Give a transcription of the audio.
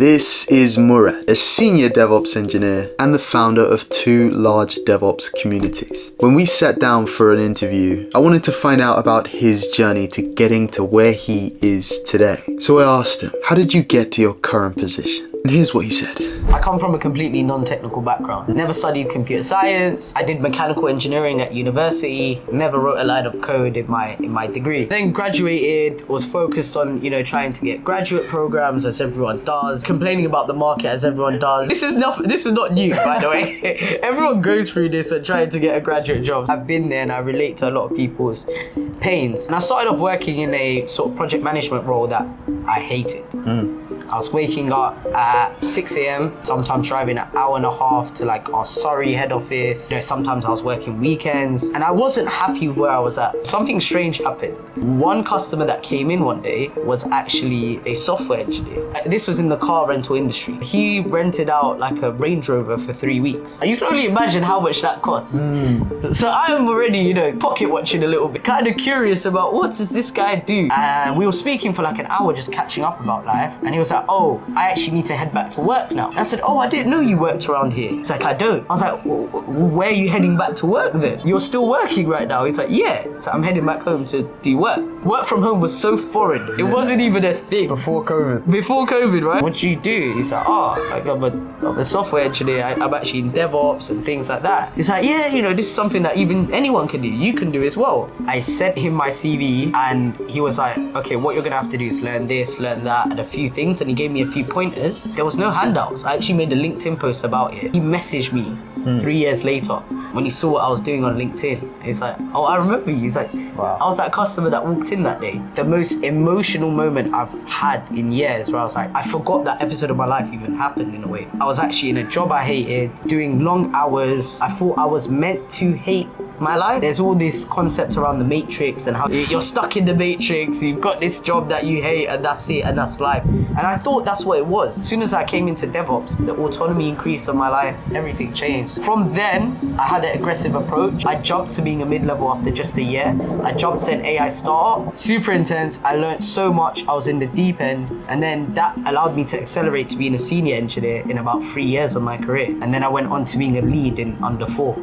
This is Murat, a senior DevOps engineer and the founder of 2 large DevOps communities. When we sat down for an interview, I wanted to find out about his journey to getting to where he is today. So I asked him, how did you get to your current position? And here's what he said. I come from a completely non-technical background. Never studied computer science. I did mechanical engineering at university. Never wrote a line of code in my degree. Then graduated, was focused on, trying to get graduate programs as everyone does, complaining about the market as everyone does. This is not new, by the way. Everyone goes through this when trying to get a graduate job. I've been there and I relate to a lot of people's pains. And I started off working in a sort of project management role that I hated. I was waking up at 6 a.m, sometimes driving an hour and a half to like our Surrey head office. Sometimes I was working weekends and I wasn't happy with where I was at. Something strange happened. One customer that came in one day was actually a software engineer. This was in the car rental industry. He rented out like a Range Rover for 3 weeks. You can only imagine how much that costs. So I'm already, pocket watching a little bit, kind of curious about what does this guy do? And we were speaking for like an hour just catching up about life. And he was like, oh, I actually need to head back to work now. And I said, oh, I didn't know you worked around here. He's like, I don't. I was like, where are you heading back to work then? You're still working right now? He's like, yeah. So I'm heading back home to do work. Work from home was so foreign. It wasn't even a thing. Before COVID. Before COVID, right? What do you do? He's like, I'm a software engineer. I'm actually in DevOps and things like that. He's like, yeah, this is something that even anyone can do. You can do as well. I sent him my CV and he was like, okay, what you're gonna have to do is learn this, learn that, and a few things. And he gave me a few pointers. There was no handouts. I actually made a LinkedIn post about it. He messaged me 3 years later when he saw what I was doing on LinkedIn. He's like, oh, I remember you. He's like, wow. I was that customer that walked in that day. The most emotional moment I've had in years where I was like, I forgot that episode of my life even happened in a way. I was actually in a job I hated, doing long hours. I thought I was meant to hate my life. There's all this concept around the matrix and how you're stuck in the matrix. You've got this job that you hate and that's it and that's life. And I thought that's what it was. As soon as I came into DevOps, the autonomy increased on my life. Everything changed. From then, I had an aggressive approach. I jumped to being a mid-level after just a year. I jumped to an AI startup. Super intense. I learned so much. I was in the deep end. And then that allowed me to accelerate to being a senior engineer in about 3 years of my career. And then I went on to being a lead in under 4.